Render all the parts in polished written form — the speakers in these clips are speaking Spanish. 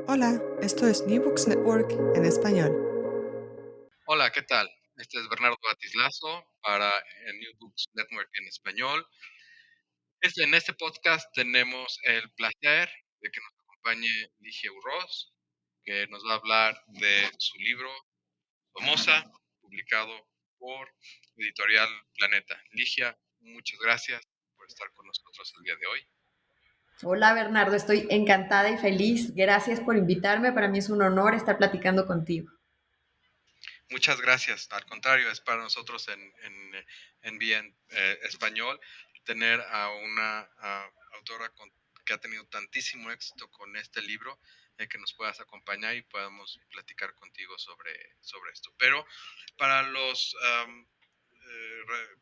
Hola, esto es New Books Network en español. Hola, ¿qué tal? Este es Bernardo Batislazo para New Books Network en español. En este podcast tenemos el placer de que nos acompañe Ligia Urroz, que nos va a hablar de su libro Somoza, publicado por Editorial Planeta. Ligia, muchas gracias por estar con nosotros el día de hoy. Hola Bernardo, estoy encantada y feliz. Gracias por invitarme. Para mí es un honor estar platicando contigo. Muchas gracias. Al contrario, es para nosotros en Bien Español tener a una autora que ha tenido tantísimo éxito con este libro, que nos puedas acompañar y podamos platicar contigo sobre esto. Pero para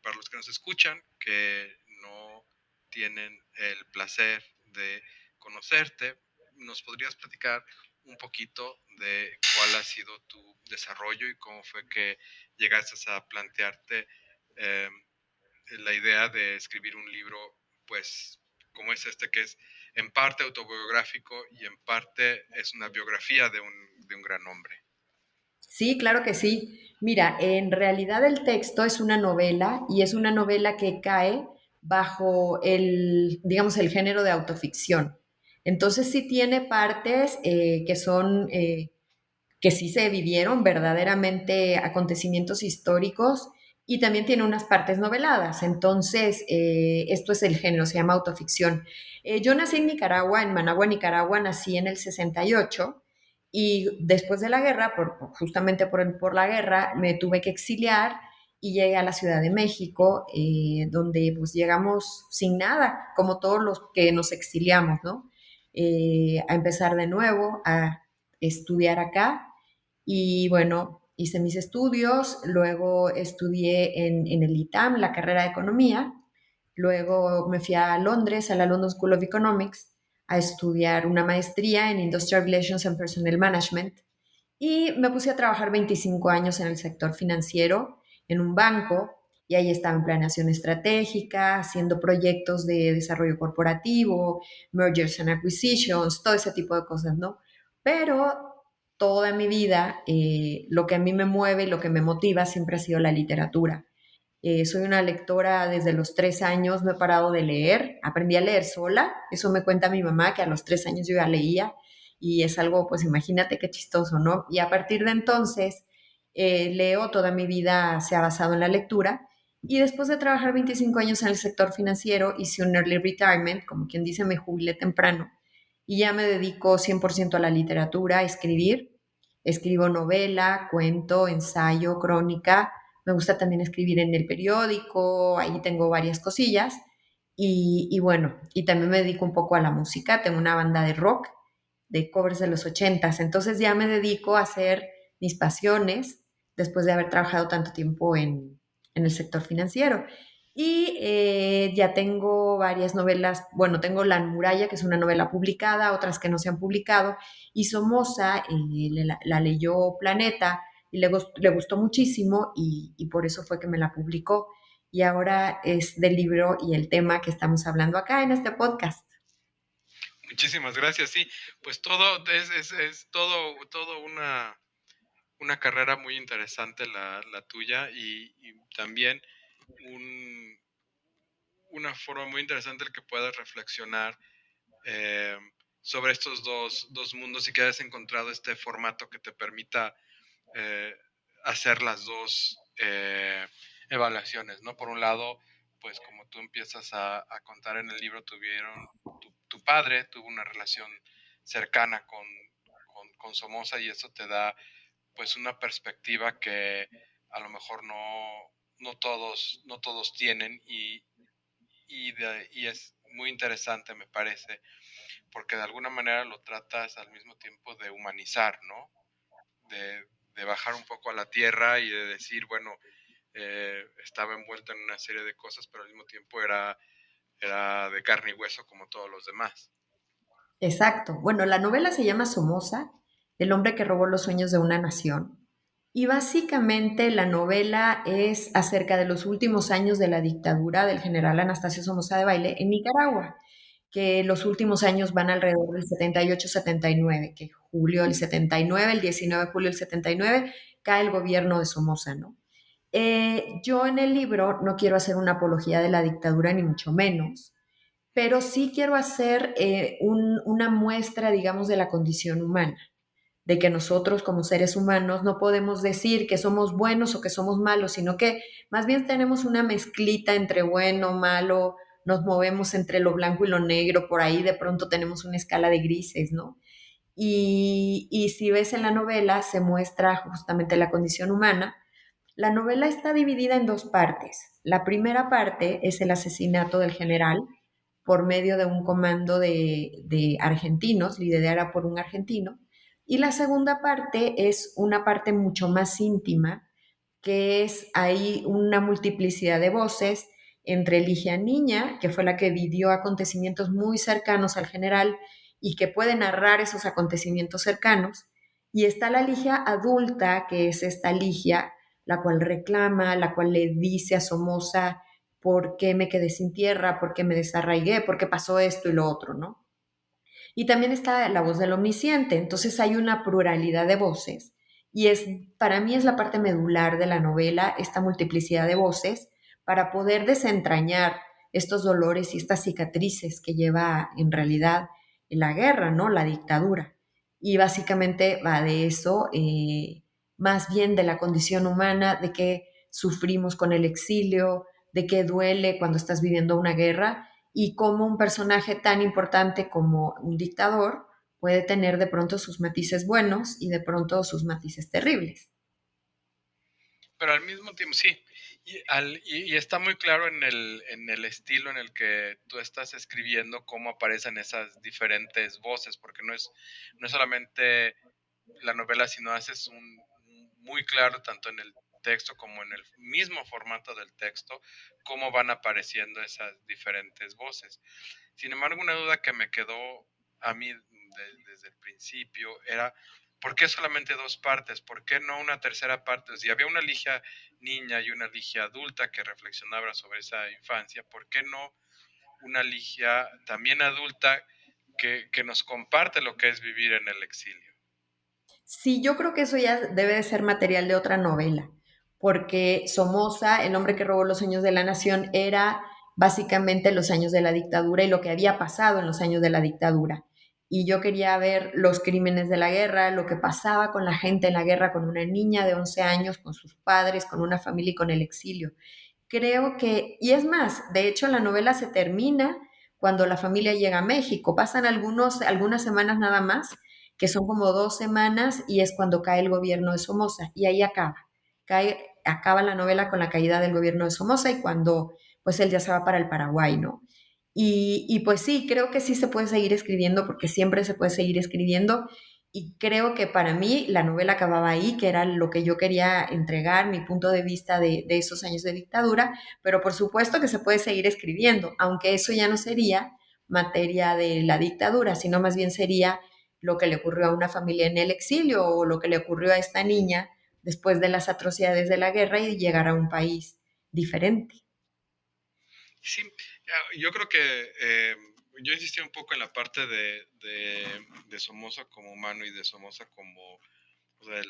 para los que nos escuchan, que no tienen el placer de conocerte, ¿nos podrías platicar un poquito de cuál ha sido tu desarrollo y cómo fue que llegaste a plantearte eh, la idea de escribir un libro, pues, como es este, que es en parte autobiográfico y en parte es una biografía de un gran hombre? Sí, claro que sí. Mira, en realidad el texto es una novela y es una novela que cae bajo digamos, el género de autoficción. Entonces sí tiene partes que sí se vivieron verdaderamente acontecimientos históricos y también tiene unas partes noveladas. Entonces, esto es el género, se llama autoficción. Yo nací en Nicaragua, en Managua, Nicaragua, nací en el 68 y después de la guerra, justamente por la guerra, me tuve que exiliar y llegué a la Ciudad de México, donde pues llegamos sin nada, como todos los que nos exiliamos, ¿no? A empezar de nuevo, a estudiar acá y bueno, hice mis estudios, luego estudié en el ITAM, la carrera de economía, luego me fui a Londres, a la London School of Economics, a estudiar una maestría en Industrial Relations and Personnel Management y me puse a trabajar 25 años en el sector financiero, en un banco, y ahí estaba en planeación estratégica, haciendo proyectos de desarrollo corporativo, mergers and acquisitions, todo ese tipo de cosas, ¿no? Pero toda mi vida, lo que a mí me mueve y lo que me motiva siempre ha sido la literatura. Soy una lectora desde los 3 años, no he parado de leer, aprendí a leer sola, eso me cuenta mi mamá, que a los 3 años yo ya leía, y es algo, pues imagínate qué chistoso, ¿no? Y a partir de entonces, leo, toda mi vida se ha basado en la lectura, y después de trabajar 25 años en el sector financiero, hice un early retirement, como quien dice, me jubilé temprano, y ya me dedico 100% a la literatura, a escribir. Escribo novela, cuento, ensayo, crónica. Me gusta también escribir en el periódico, ahí tengo varias cosillas. Y bueno, y también me dedico un poco a la música. Tengo una banda de rock, de covers de los 80s. Entonces ya me dedico a hacer mis pasiones después de haber trabajado tanto tiempo en el sector financiero. Y ya tengo varias novelas, bueno, tengo La Muralla, que es una novela publicada, otras que no se han publicado, y Somoza la leyó Planeta y le gustó muchísimo y por eso fue que me la publicó. Y ahora es del libro y el tema que estamos hablando acá en este podcast. Muchísimas gracias. Sí, pues todo es todo una carrera muy interesante la tuya y también un, una forma muy interesante en que puedas reflexionar eh, sobre estos dos mundos y que hayas encontrado este formato que te permita eh, hacer las dos evaluaciones, ¿no? Por un lado, pues como tú empiezas a contar en el libro, tu padre tuvo una relación cercana con Somoza y eso te da pues una perspectiva que a lo mejor no todos tienen y es muy interesante, me parece, porque de alguna manera lo tratas al mismo tiempo de humanizar, ¿no? De bajar un poco a la tierra y de decir, bueno, estaba envuelto en una serie de cosas, pero al mismo tiempo era de carne y hueso como todos los demás. Exacto. Bueno, la novela se llama Somoza, el hombre que robó los sueños de una nación. Y básicamente la novela es acerca de los últimos años de la dictadura del general Anastasio Somoza Debayle en Nicaragua. que los últimos años van alrededor del 78-79, que julio del 79, el 19 de julio del 79, cae el gobierno de Somoza, ¿no? Yo en el libro no quiero hacer una apología de la dictadura, ni mucho menos, pero sí quiero hacer una muestra, digamos, de la condición humana, de que nosotros como seres humanos no podemos decir que somos buenos o que somos malos, sino que más bien tenemos una mezclita entre bueno, malo, nos movemos entre lo blanco y lo negro, por ahí de pronto tenemos una escala de grises, ¿no? Y si ves en la novela se muestra justamente la condición humana. La novela está dividida en dos partes. La primera parte es el asesinato del general por medio de un comando de argentinos, liderada por un argentino. Y la segunda parte es una parte mucho más íntima, que es ahí una multiplicidad de voces entre Ligia Niña, que fue la que vivió acontecimientos muy cercanos al general y que puede narrar esos acontecimientos cercanos, y está la Ligia adulta, que es esta Ligia, la cual reclama, la cual le dice a Somoza por qué me quedé sin tierra, por qué me desarraigué, por qué pasó esto y lo otro, ¿no? Y también está la voz del omnisciente, entonces hay una pluralidad de voces y para mí es la parte medular de la novela, esta multiplicidad de voces, para poder desentrañar estos dolores y estas cicatrices que lleva en realidad la guerra, ¿no? La dictadura. Y básicamente va de eso, más bien de la condición humana, de que sufrimos con el exilio, de que duele cuando estás viviendo una guerra y cómo un personaje tan importante como un dictador puede tener de pronto sus matices buenos y de pronto sus matices terribles. Pero al mismo tiempo, sí. Y está muy claro en el estilo en el que tú estás escribiendo cómo aparecen esas diferentes voces, porque no es solamente la novela, sino haces muy claro tanto en el texto como en el mismo formato del texto, cómo van apareciendo esas diferentes voces. Sin embargo, una duda que me quedó a mí desde el principio era, ¿por qué solamente dos partes? ¿Por qué no una tercera parte? Si había una Ligia niña y una Ligia adulta que reflexionaba sobre esa infancia, ¿por qué no una Ligia también adulta que nos comparte lo que es vivir en el exilio? Sí, yo creo que eso ya debe de ser material de otra novela, porque Somoza, el hombre que robó los sueños de la nación, era básicamente los años de la dictadura y lo que había pasado en los años de la dictadura. Y yo quería ver los crímenes de la guerra, lo que pasaba con la gente en la guerra, con una niña de 11 años, con sus padres, con una familia y con el exilio. Creo que, y es más, de hecho la novela se termina cuando la familia llega a México. Pasan algunas semanas nada más, que son como 2 semanas, y es cuando cae el gobierno de Somoza, y ahí acaba. Acaba la novela con la caída del gobierno de Somoza y cuando pues él ya se va para el Paraguay, ¿no? Y pues sí, creo que sí se puede seguir escribiendo porque siempre se puede seguir escribiendo y creo que para mí la novela acababa ahí, que era lo que yo quería entregar, mi punto de vista de esos años de dictadura, pero por supuesto que se puede seguir escribiendo, aunque eso ya no sería materia de la dictadura, sino más bien sería lo que le ocurrió a una familia en el exilio o lo que le ocurrió a esta niña después de las atrocidades de la guerra y llegar a un país diferente. Sí, yo creo que yo insistí un poco en la parte de Somoza como humano y de Somoza como, o sea,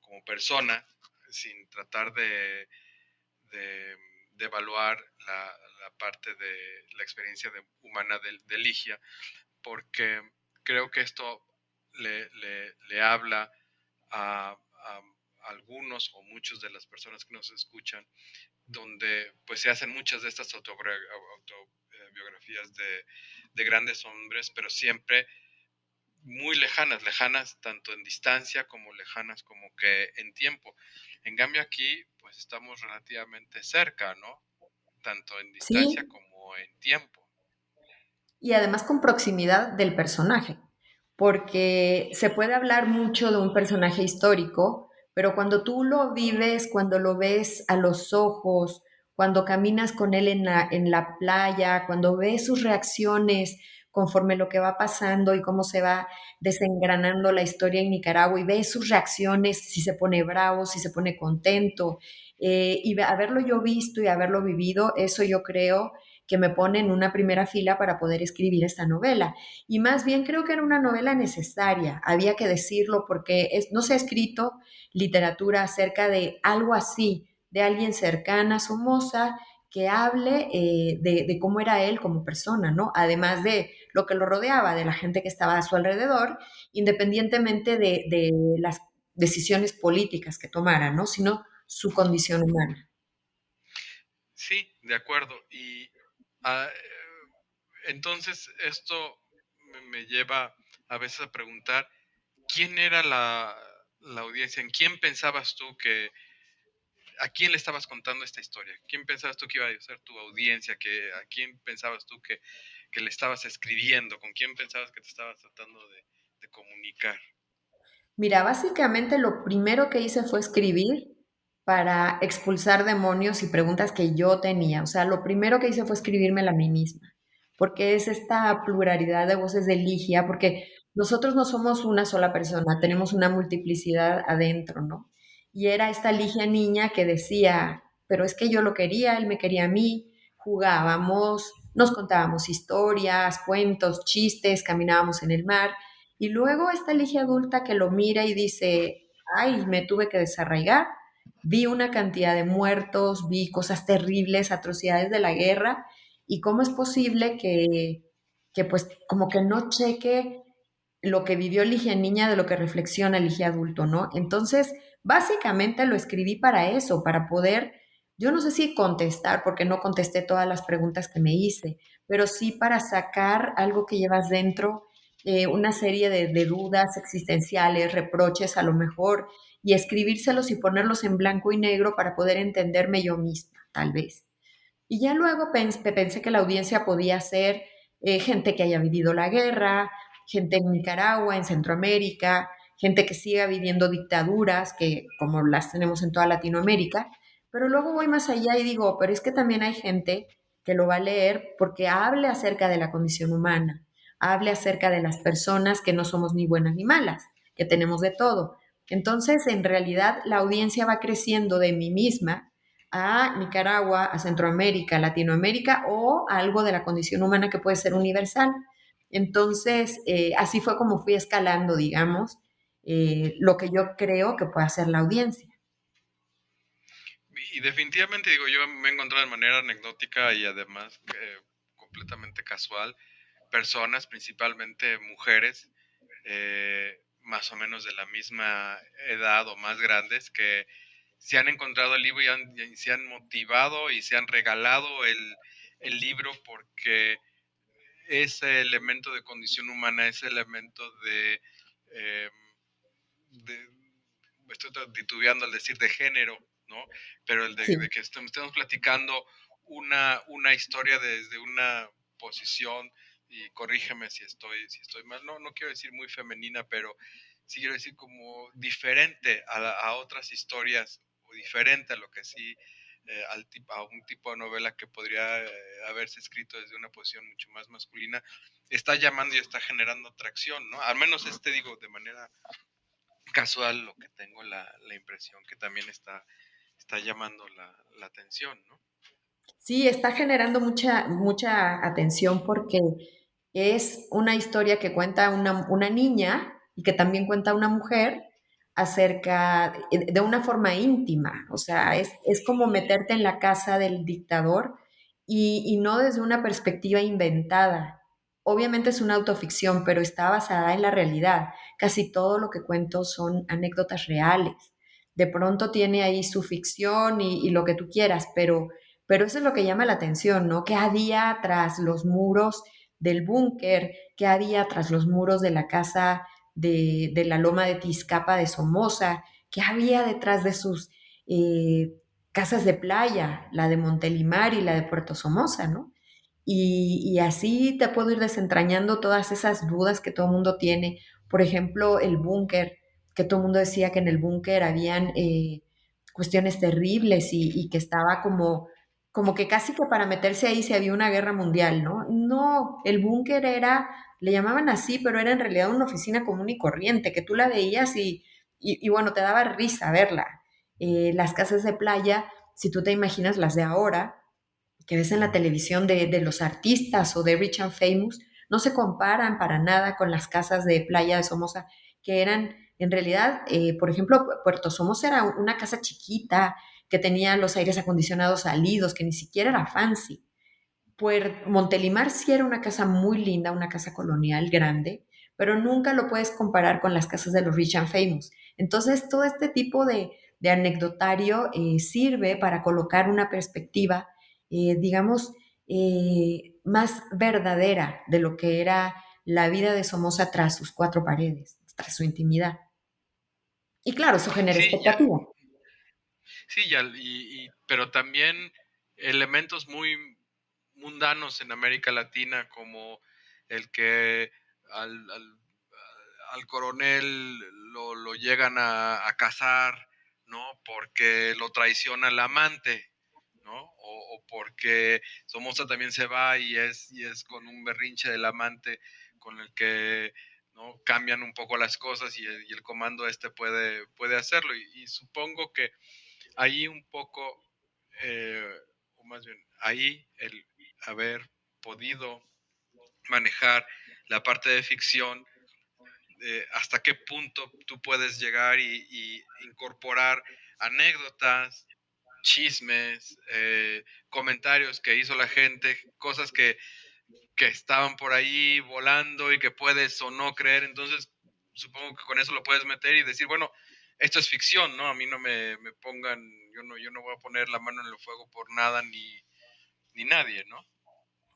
como persona, sin tratar de, de evaluar la parte de la experiencia humana de Ligia, porque creo que esto le habla a algunos o muchos de las personas que nos escuchan donde pues se hacen muchas de estas autobiografías de grandes hombres, pero siempre muy lejanas, lejanas tanto en distancia como lejanas como que en tiempo. En cambio aquí pues estamos relativamente cerca, ¿no? Tanto en distancia Sí, como en tiempo. y además con proximidad del personaje, porque se puede hablar mucho de un personaje histórico, pero cuando tú lo vives, cuando lo ves a los ojos, cuando caminas con él en la playa, cuando ves sus reacciones conforme lo que va pasando y cómo se va desengranando la historia en Nicaragua y ves sus reacciones, si se pone bravo, si se pone contento, y haberlo yo visto y haberlo vivido, eso yo creo que me pone en una primera fila para poder escribir esta novela. Y más bien creo que era una novela necesaria, había que decirlo porque no se ha escrito literatura acerca de algo así, de alguien cercana a Somoza que hable de cómo era él como persona, ¿no? Además de lo que lo rodeaba, de la gente que estaba a su alrededor, independientemente de las decisiones políticas que tomara, ¿no? Sino su condición humana. Sí, de acuerdo. Y ah, entonces esto me lleva a veces a preguntar, ¿quién era la audiencia? ¿En quién pensabas tú a quién le estabas contando esta historia? ¿Quién pensabas tú que iba a ser tu audiencia? ¿A quién pensabas tú que le estabas escribiendo? ¿Con quién pensabas que te estabas tratando de comunicar? Mira, básicamente lo primero que hice fue escribir para expulsar demonios y preguntas que yo tenía. O sea, lo primero que hice fue escribírmela a mí misma, porque es esta pluralidad de voces de Ligia, porque nosotros no somos una sola persona, tenemos una multiplicidad adentro, ¿no? Y era esta Ligia niña que decía, pero es que yo lo quería, él me quería a mí, jugábamos, nos contábamos historias, cuentos, chistes, caminábamos en el mar. Y luego esta Ligia adulta que lo mira y dice, ay, me tuve que desarraigar, vi una cantidad de muertos, vi cosas terribles, atrocidades de la guerra, y cómo es posible que pues como que no cheque lo que vivió Ligia niña de lo que reflexiona Ligia adulto, ¿no? Entonces, básicamente lo escribí para eso, para poder, yo no sé si contestar, porque no contesté todas las preguntas que me hice, pero sí para sacar algo que llevas dentro, una serie de dudas existenciales, reproches a lo mejor, y escribírselos y ponerlos en blanco y negro para poder entenderme yo misma, tal vez. Y ya luego pensé que la audiencia podía ser gente que haya vivido la guerra, gente en Nicaragua, en Centroamérica, gente que siga viviendo dictaduras, que como las tenemos en toda Latinoamérica, pero luego voy más allá y digo, pero es que también hay gente que lo va a leer porque hable acerca de la condición humana, hable acerca de las personas que no somos ni buenas ni malas, que tenemos de todo. Entonces, en realidad, la audiencia va creciendo de mí misma a Nicaragua, a Centroamérica, a Latinoamérica o a algo de la condición humana que puede ser universal. Entonces, así fue como fui escalando, digamos, lo que yo creo que puede hacer la audiencia. Y definitivamente digo, yo me he encontrado de manera anecdótica y además completamente casual, personas, principalmente mujeres, más o menos de la misma edad o más grandes, que se han encontrado el libro y se han motivado y se han regalado el libro porque ese elemento de condición humana, ese elemento eh, de estoy titubeando al decir de género, ¿no? Pero el de Sí. que estemos platicando una historia desde una posición, y corrígeme si estoy mal, no quiero decir muy femenina, pero sí quiero decir como diferente a otras historias, o diferente a lo que sí, a un tipo de novela que podría haberse escrito desde una posición mucho más masculina, está llamando y está generando atracción, ¿no? Al menos digo, de manera casual, lo que tengo la impresión que también está llamando la atención, ¿no? Sí, está generando mucha atención porque es una historia que cuenta una niña y que también cuenta una mujer acerca de una forma íntima. O sea, es como meterte en la casa del dictador y no desde una perspectiva inventada. Obviamente es una autoficción, pero está basada en la realidad. Casi todo lo que cuento son anécdotas reales. De pronto tiene ahí su ficción y lo que tú quieras, pero eso es lo que llama la atención, ¿no? ¿Qué había tras los muros del búnker? ¿Qué había tras los muros de la casa de la loma de Tizcapa de Somoza? ¿Qué había detrás de sus casas de playa, la de Montelimar y la de Puerto Somoza, ¿no? Y así te puedo ir desentrañando todas esas dudas que todo el mundo tiene. Por ejemplo, el búnker, que todo el mundo decía que en el búnker habían cuestiones terribles y que estaba como que casi que para meterse ahí se había una guerra mundial, ¿no? No, el búnker era, le llamaban así, pero era en realidad una oficina común y corriente, que tú la veías y bueno, te daba risa verla. Las casas de playa, si tú te imaginas las de ahora, que ves en la televisión de los artistas o de Rich and Famous no se comparan para nada con las casas de playa de Somoza, que eran en realidad, por ejemplo, Puerto Somoza era una casa chiquita que tenía los aires acondicionados salidos, que ni siquiera era fancy. Montelimar sí era una casa muy linda, una casa colonial grande, pero nunca lo puedes comparar con las casas de los Rich and Famous. Entonces, todo este tipo de anecdotario sirve para colocar una perspectiva, digamos, más verdadera de lo que era la vida de Somoza tras sus cuatro paredes, tras su intimidad. Y claro, eso genera Sí, ya, expectativa. sí, ya, pero también elementos muy mundanos en América Latina, como el que al, al, al coronel lo llegan a cazar, ¿no? Porque lo traiciona el amante, ¿no? O porque Somoza también se va y es con un berrinche del amante con el que, ¿no?, cambian un poco las cosas y el comando puede hacerlo. Y supongo que ahí un poco, o más bien, ahí el haber podido manejar la parte de ficción, hasta qué punto tú puedes llegar y incorporar anécdotas, chismes, comentarios que hizo la gente, cosas que estaban por ahí volando y que puedes o no creer. Entonces, supongo que con eso lo puedes meter y decir, bueno, esto es ficción, ¿no? A mí no me pongan, yo no voy a poner la mano en el fuego por nada ni nadie, ¿no?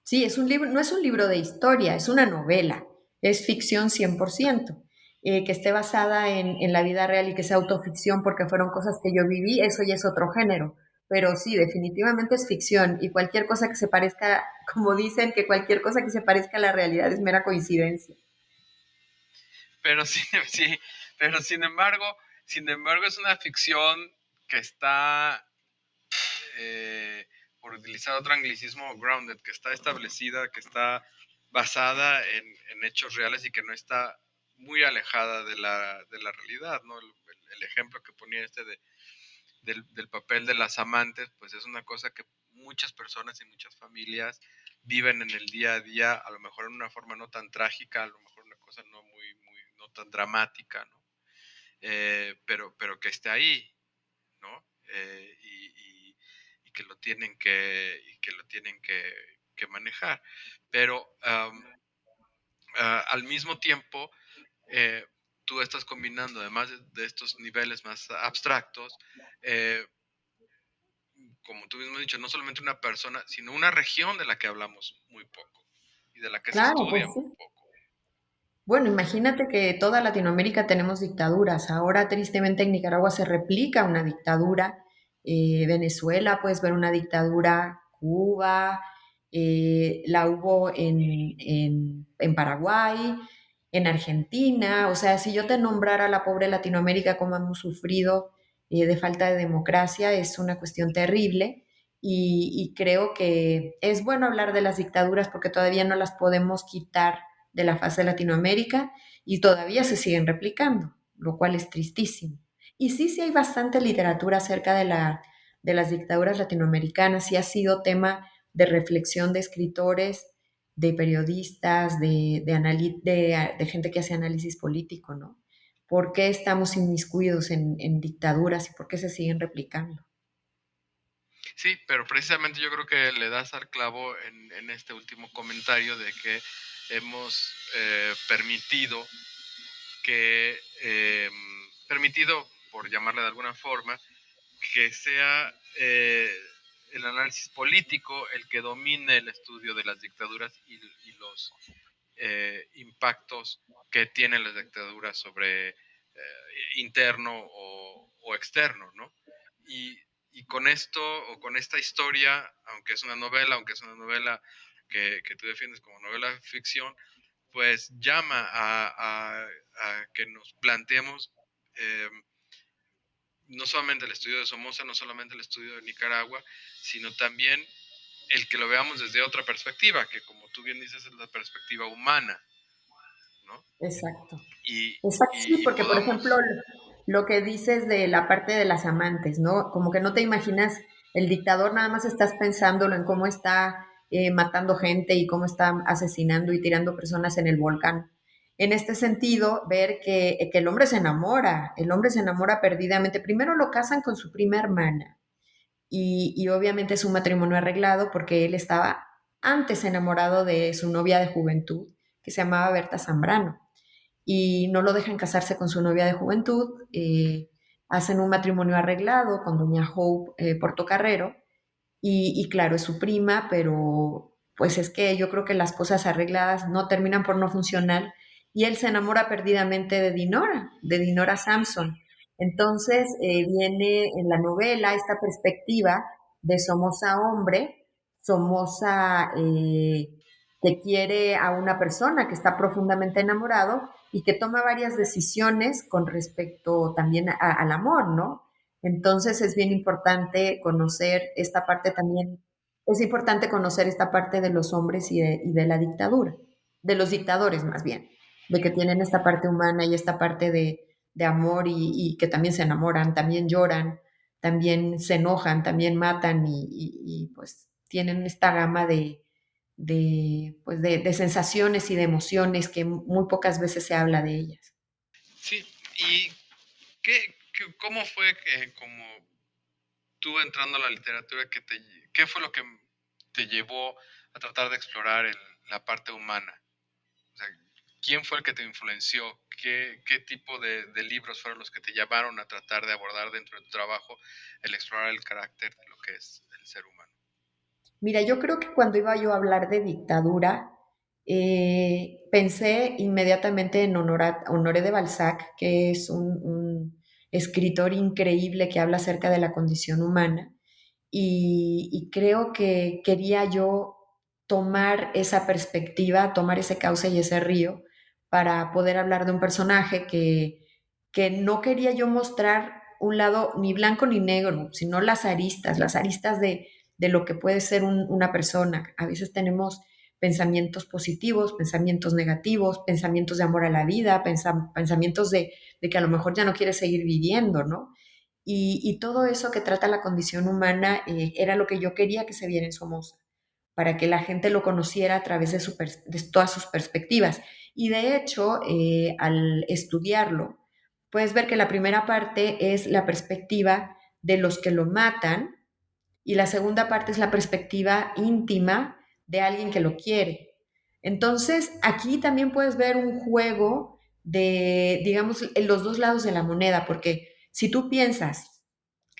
Sí, es un libro, no es un libro de historia, es una novela, es ficción 100%. Que esté basada en la vida real y que sea autoficción porque fueron cosas que yo viví, eso ya es otro género. Pero sí, definitivamente es ficción y cualquier cosa que se parezca, como dicen, que cualquier cosa que se parezca a la realidad es mera coincidencia. Pero sí, sí, pero sin embargo es una ficción que está, por utilizar otro anglicismo, grounded, que está establecida, que está basada en hechos reales y que no está muy alejada de la realidad, ¿no? El ejemplo que ponía del papel de las amantes, pues es una cosa que muchas personas y muchas familias viven en el día a día, a lo mejor en una forma no tan trágica, a lo mejor una cosa no tan dramática, ¿no? Pero que esté ahí, ¿no? Y que lo tienen que manejar. Pero al mismo tiempo, eh, tú estás combinando, además de estos niveles más abstractos, eh, como tú mismo has dicho, no solamente una persona, sino una región de la que hablamos muy poco y de la que se Claro, estudia pues muy sí. poco. Bueno, imagínate que toda Latinoamérica tenemos dictaduras. Ahora, tristemente, en Nicaragua se replica una dictadura. Venezuela, puedes ver una dictadura. Cuba, la hubo en Paraguay, en Argentina. O sea, si yo te nombrara la pobre Latinoamérica, como hemos sufrido de falta de democracia, es una cuestión terrible. Y creo que es bueno hablar de las dictaduras porque todavía no las podemos quitar de la faz de Latinoamérica y todavía se siguen replicando, lo cual es tristísimo. Y sí, sí hay bastante literatura acerca de las dictaduras latinoamericanas, sí ha sido tema de reflexión de escritores, de periodistas, de gente que hace análisis político, ¿no? ¿Por qué estamos inmiscuidos en dictaduras y por qué se siguen replicando? Sí, pero precisamente yo creo que le das al clavo en este último comentario de que hemos permitido, por llamarle de alguna forma, que sea el análisis político el que domine el estudio de las dictaduras y los impactos que tienen las dictaduras sobre interno o externo, ¿no? Y, y con esto o con esta historia, aunque es una novela que tú defiendes como novela ficción, pues llama a que nos planteemos eh, no solamente el estudio de Somoza, no solamente el estudio de Nicaragua, sino también el que lo veamos desde otra perspectiva, que como tú bien dices es la perspectiva humana, ¿no? Exacto. Y, Exacto, sí, y porque por ejemplo, podamos, lo que dices de la parte de las amantes, ¿no? Como que no te imaginas El dictador nada más estás pensándolo en cómo está matando gente y cómo está asesinando y tirando personas en el volcán. En este sentido, ver que el hombre se enamora perdidamente. Primero lo casan con su prima hermana y obviamente es un matrimonio arreglado porque él estaba antes enamorado de su novia de juventud, que se llamaba Berta Zambrano, y no lo dejan casarse con su novia de juventud, hacen un matrimonio arreglado con doña Hope Portocarrero, y claro, es su prima, pero pues es que yo creo que las cosas arregladas no terminan por no funcionar y él se enamora perdidamente de Dinora Samson. Entonces viene en la novela esta perspectiva de Somoza hombre, Somoza que quiere a una persona que está profundamente enamorado y que toma varias decisiones con respecto también al amor, ¿no? Entonces es bien importante conocer esta parte también, es importante conocer esta parte de los hombres y de la dictadura, de los dictadores más bien, de que tienen esta parte humana y esta parte de amor y que también se enamoran, también lloran, también se enojan, también matan pues tienen esta gama de sensaciones y de emociones que muy pocas veces se habla de ellas. Sí, ¿y cómo fue que como tú entrando a la literatura, qué fue lo que te llevó a tratar de explorar la parte humana? O sea, ¿quién fue el que te influenció? ¿Qué tipo de libros fueron los que te llamaron a tratar de abordar dentro de tu trabajo el explorar el carácter de lo que es el ser humano? Mira, yo creo que cuando iba yo a hablar de dictadura, pensé inmediatamente en Honoré de Balzac, que es un escritor increíble que habla acerca de la condición humana, y creo que quería yo tomar esa perspectiva, tomar ese cauce y ese río para poder hablar de un personaje que no quería yo mostrar un lado ni blanco ni negro, sino las aristas de lo que puede ser una persona. A veces tenemos pensamientos positivos, pensamientos negativos, pensamientos de amor a la vida, pensamientos de que a lo mejor ya no quieres seguir viviendo, ¿no? Y todo eso que trata la condición humana era lo que yo quería que se viera en Somoza, para que la gente lo conociera a través de todas sus perspectivas. Y de hecho, al estudiarlo, puedes ver que la primera parte es la perspectiva de los que lo matan y la segunda parte es la perspectiva íntima de alguien que lo quiere. Entonces, aquí también puedes ver un juego de, digamos, en los dos lados de la moneda, porque si tú piensas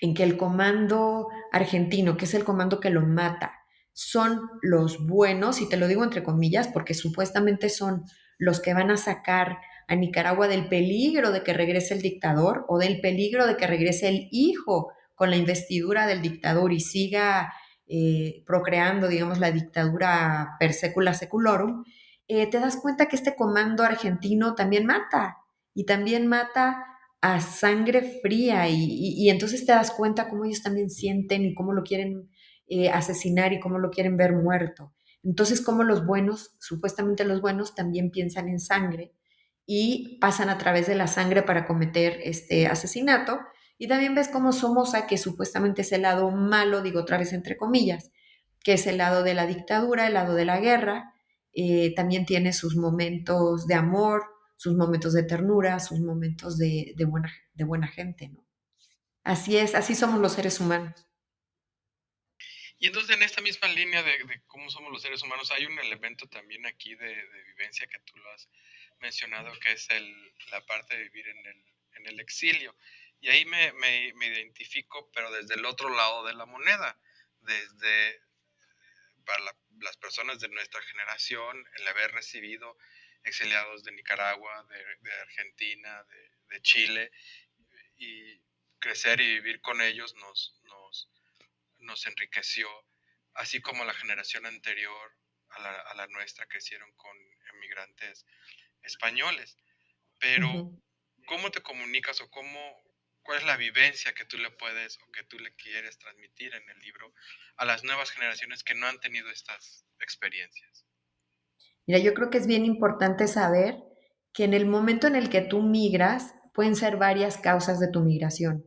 en que el comando argentino, que es el comando que lo mata, son los buenos, y te lo digo entre comillas, porque supuestamente son los que van a sacar a Nicaragua del peligro de que regrese el dictador o del peligro de que regrese el hijo con la investidura del dictador y siga procreando, digamos, la dictadura per secula seculorum, te das cuenta que este comando argentino también mata y también mata a sangre fría y entonces te das cuenta cómo ellos también sienten y cómo lo quieren asesinar y cómo lo quieren ver muerto. Entonces, como los buenos, supuestamente los buenos, también piensan en sangre y pasan a través de la sangre para cometer este asesinato. Y también ves cómo Somoza, que supuestamente es el lado malo, digo otra vez entre comillas, que es el lado de la dictadura, el lado de la guerra, también tiene sus momentos de amor, sus momentos de ternura, sus momentos de buena gente, ¿no? Así es, así somos los seres humanos. Y entonces en esta misma línea de cómo somos los seres humanos, hay un elemento también aquí de vivencia que tú lo has mencionado, que es la parte de vivir en el exilio. Y ahí me identifico, pero desde el otro lado de la moneda, desde para las personas de nuestra generación, el haber recibido exiliados de Nicaragua, de Argentina, de Chile, y crecer y vivir con ellos nos enriqueció, así como la generación anterior a la nuestra crecieron con emigrantes españoles. Pero, Ujú. ¿cómo te comunicas o cuál es la vivencia que tú le puedes o que tú le quieres transmitir en el libro a las nuevas generaciones que no han tenido estas experiencias? Mira, yo creo que es bien importante saber que en el momento en el que tú migras, pueden ser varias causas de tu migración.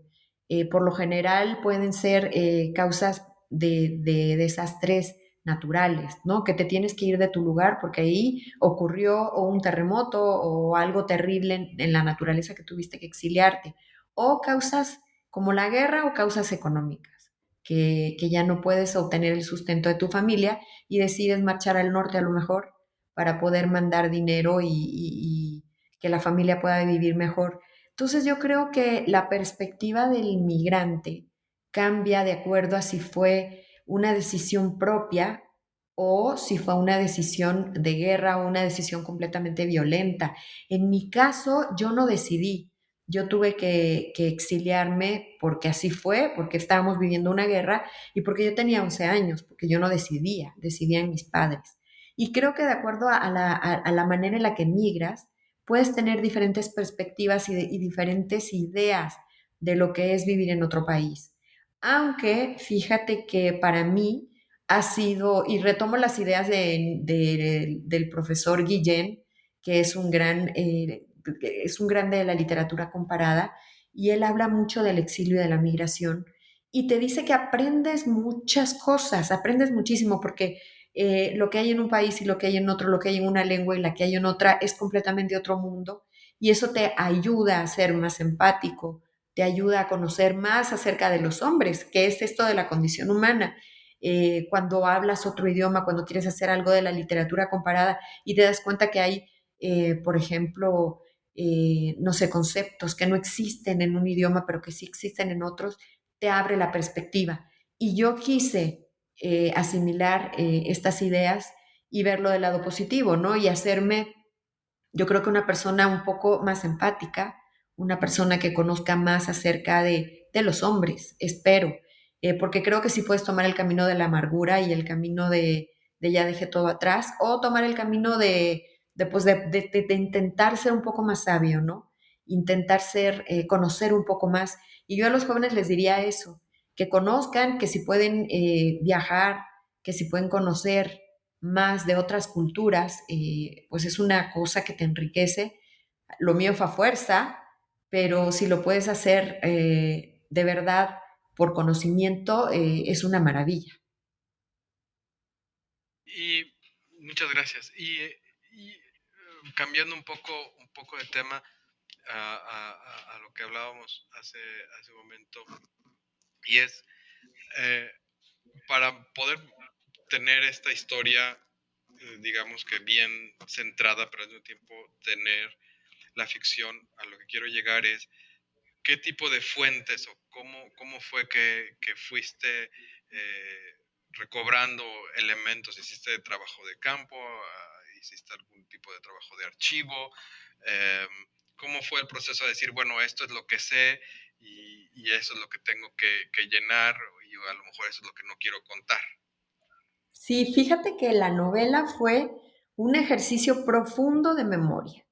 Por lo general pueden ser causas de desastres naturales, ¿no? Que te tienes que ir de tu lugar porque ahí ocurrió o un terremoto o algo terrible en la naturaleza que tuviste que exiliarte. O causas como la guerra o causas económicas, que ya no puedes obtener el sustento de tu familia y decides marchar al norte a lo mejor para poder mandar dinero y que la familia pueda vivir mejor. Entonces yo creo que la perspectiva del migrante cambia de acuerdo a si fue una decisión propia o si fue una decisión de guerra o una decisión completamente violenta. En mi caso, yo no decidí. Yo tuve que exiliarme porque así fue, porque estábamos viviendo una guerra y porque yo tenía 11 años, porque yo no decidía, decidían mis padres. Y creo que de acuerdo a la manera en la que migras, puedes tener diferentes perspectivas y diferentes ideas de lo que es vivir en otro país. Aunque fíjate que para mí ha sido, y retomo las ideas del profesor Guillén, que es un grande de la literatura comparada, y él habla mucho del exilio y de la migración, y te dice que aprendes muchas cosas, aprendes muchísimo, porque lo que hay en un país y lo que hay en otro, lo que hay en una lengua y la que hay en otra es completamente otro mundo, y eso te ayuda a ser más empático, te ayuda a conocer más acerca de los hombres, que es esto de la condición humana. Cuando hablas otro idioma, cuando quieres hacer algo de la literatura comparada y te das cuenta que hay, por ejemplo, no sé, conceptos que no existen en un idioma, pero que sí existen en otros, te abre la perspectiva. Y yo quise asimilar estas ideas y verlo del lado positivo, ¿no? Y hacerme, yo creo que una persona un poco más empática, una persona que conozca más acerca de los hombres, espero, porque creo que sí puedes tomar el camino de la amargura y el camino de ya dejé todo atrás, o tomar el camino pues de intentar ser un poco más sabio, ¿no? Intentar ser, conocer un poco más. Y yo a los jóvenes les diría eso, que conozcan, que si pueden viajar, que si pueden conocer más de otras culturas, pues es una cosa que te enriquece. Lo mío fue a fuerza, pero si lo puedes hacer de verdad por conocimiento, es una maravilla. Y muchas gracias. Cambiando un poco de tema a lo que hablábamos hace un momento, y es eh, para poder tener esta historia, digamos que bien centrada, pero al mismo tiempo tener la ficción, a lo que quiero llegar es qué tipo de fuentes o cómo fue que fuiste eh, recobrando elementos. ¿Hiciste trabajo de campo? ¿Hiciste algún tipo de trabajo de archivo? Eh, ¿Cómo fue el proceso de decir, bueno, esto es lo que sé y eso es lo que tengo que llenar y a lo mejor eso es lo que no quiero contar? Sí, fíjate que la novela fue un ejercicio profundo de memoria,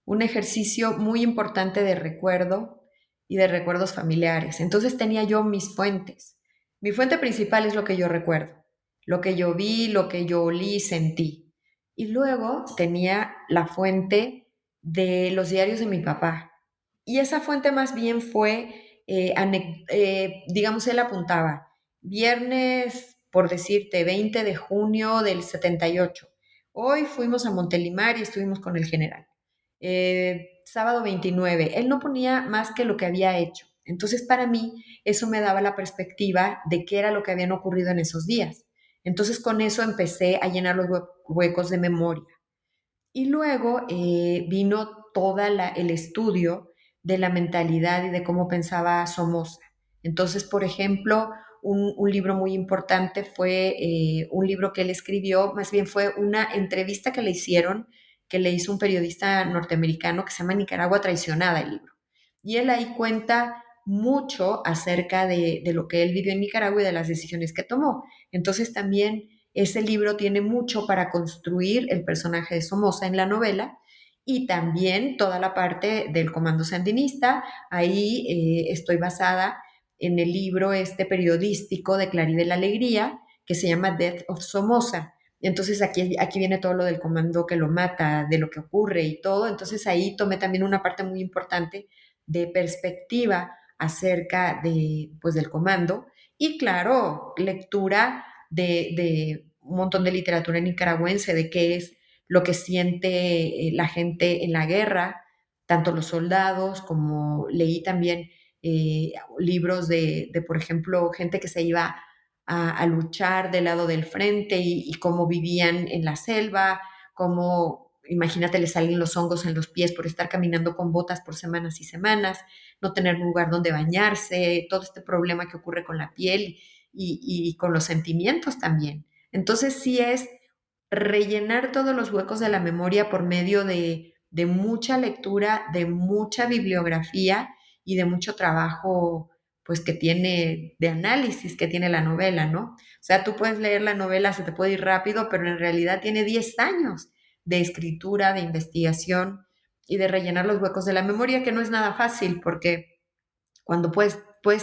un ejercicio muy importante de recuerdo y de recuerdos familiares. Entonces tenía yo mis fuentes. Mi fuente principal es lo que yo recuerdo, lo que yo vi, lo que yo olí, sentí. Y luego tenía la fuente de los diarios de mi papá. Y esa fuente más bien fue, digamos, él apuntaba, viernes, por decirte, 20 de junio del 78. Hoy fuimos a Montelimar y estuvimos con el general. Sábado 29. Él no ponía más que lo que había hecho. Entonces, para mí, eso me daba la perspectiva de qué era lo que habían ocurrido en esos días. Entonces, con eso empecé a llenar los huecos de memoria. Y luego vino todo el estudio de la mentalidad y de cómo pensaba Somoza. Entonces, por ejemplo, un libro muy importante fue un libro que él escribió, más bien fue una entrevista que le hicieron, que le hizo un periodista norteamericano que se llama Nicaragua Traicionada, el libro. Y él ahí cuenta mucho acerca de lo que él vivió en Nicaragua y de las decisiones que tomó. Entonces también ese libro tiene mucho para construir el personaje de Somoza en la novela y también toda la parte del comando sandinista. Ahí estoy basada en el libro este periodístico de Claribel Alegría que se llama Death of Somoza. Entonces aquí viene todo lo del comando que lo mata, de lo que ocurre y todo. Entonces ahí tomé también una parte muy importante de perspectiva acerca de, pues, del comando y claro, lectura de un montón de literatura nicaragüense, de qué es lo que siente la gente en la guerra, tanto los soldados como leí también libros por ejemplo, gente que se iba a luchar del lado del frente y cómo vivían en la selva, cómo, imagínate, le salen los hongos en los pies por estar caminando con botas por semanas y semanas, no tener un lugar donde bañarse, todo este problema que ocurre con la piel y con los sentimientos también. Entonces sí es rellenar todos los huecos de la memoria por medio de mucha lectura, de mucha bibliografía y de mucho trabajo pues que tiene de análisis que tiene la novela, ¿no? O sea, tú puedes leer la novela, se te puede ir rápido, pero en realidad tiene 10 años de escritura, de investigación y de rellenar los huecos de la memoria, que no es nada fácil, porque cuando pues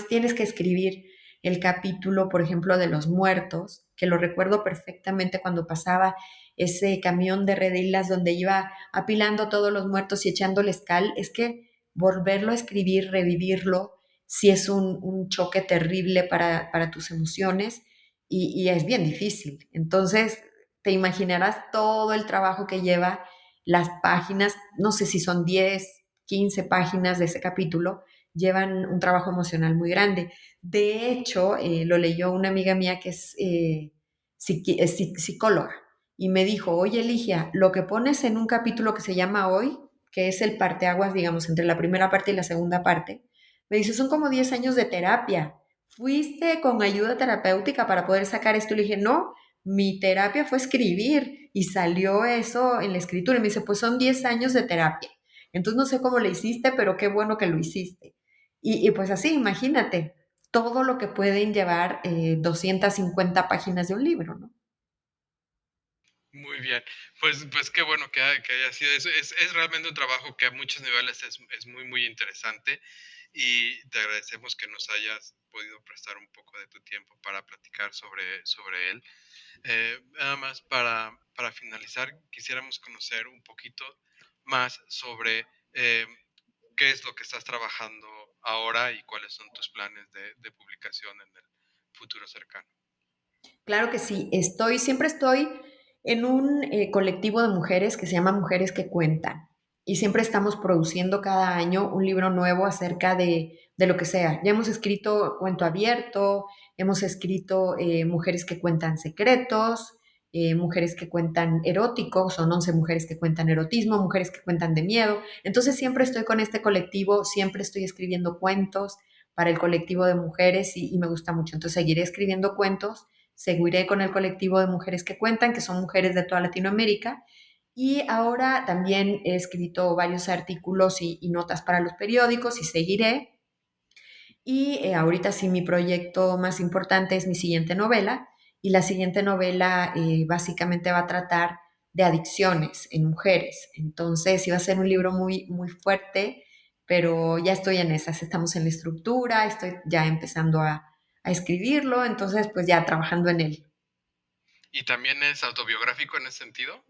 tienes que escribir el capítulo, por ejemplo, de los muertos, que lo recuerdo perfectamente cuando pasaba ese camión de redilas donde iba apilando todos los muertos y echándoles cal, es que volverlo a escribir, revivirlo, sí es un choque terrible para tus emociones y es bien difícil. Entonces, te imaginarás todo el trabajo que lleva las páginas, no sé si son 10, 15 páginas de ese capítulo, llevan un trabajo emocional muy grande. De hecho, lo leyó una amiga mía que es psicóloga y me dijo, oye, Ligia, lo que pones en un capítulo que se llama Hoy, que es el parteaguas, digamos, entre la primera parte y la segunda parte, me dice, son como 10 años de terapia. ¿Fuiste con ayuda terapéutica para poder sacar esto? Y le dije, no, mi terapia fue escribir y salió eso en la escritura. Y me dice, pues son 10 años de terapia. Entonces no sé cómo le hiciste, pero qué bueno que lo hiciste. Pues así, imagínate, todo lo que pueden llevar 250 páginas de un libro, ¿no? Muy bien, pues qué bueno que haya sido eso. Es realmente un trabajo que a muchos niveles es muy, muy interesante y te agradecemos que nos hayas podido prestar un poco de tu tiempo para platicar sobre él. Nada más para finalizar, quisiéramos conocer un poquito más sobre qué es lo que estás trabajando ahora y cuáles son tus planes de publicación en el futuro cercano. Claro que sí, siempre estoy en un colectivo de mujeres que se llama Mujeres que Cuentan y siempre estamos produciendo cada año un libro nuevo acerca de lo que sea. Ya hemos escrito cuento abierto, hemos escrito mujeres que cuentan secretos, mujeres que cuentan eróticos, son 11 mujeres que cuentan erotismo, mujeres que cuentan de miedo. Entonces siempre estoy con este colectivo, siempre estoy escribiendo cuentos para el colectivo de mujeres y me gusta mucho. Entonces seguiré escribiendo cuentos, seguiré con el colectivo de Mujeres que Cuentan, que son mujeres de toda Latinoamérica. Y ahora también he escrito varios artículos y notas para los periódicos y seguiré. Y ahorita sí mi proyecto más importante es mi siguiente novela. Y la siguiente novela básicamente va a tratar de adicciones en mujeres. Entonces iba a ser un libro muy, muy fuerte, pero ya estoy en esas. Estamos en la estructura, estoy ya empezando a escribirlo, entonces pues ya trabajando en él. ¿Y también es autobiográfico en ese sentido?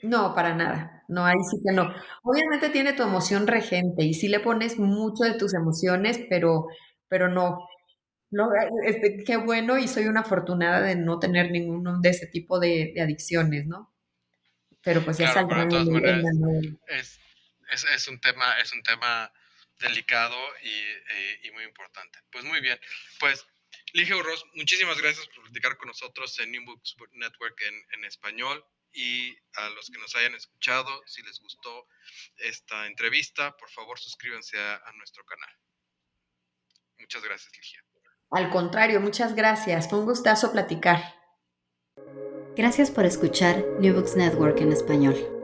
No, para nada. No, ahí sí que no. Obviamente tiene tu emoción regente y sí le pones mucho de tus emociones, pero no. No, qué bueno y soy una afortunada de no tener ninguno de ese tipo de adicciones, ¿no? Pero pues ya Claro, pero saldrán de todas en la maneras novela. es, es un tema delicado y muy importante. Pues muy bien. Pues, Ligia Urroz, muchísimas gracias por platicar con nosotros en New Books Network en español. Y a los que nos hayan escuchado, si les gustó esta entrevista, por favor suscríbanse a nuestro canal. Muchas gracias, Ligia. Al contrario, muchas gracias. Fue un gustazo platicar. Gracias por escuchar New Books Network en español.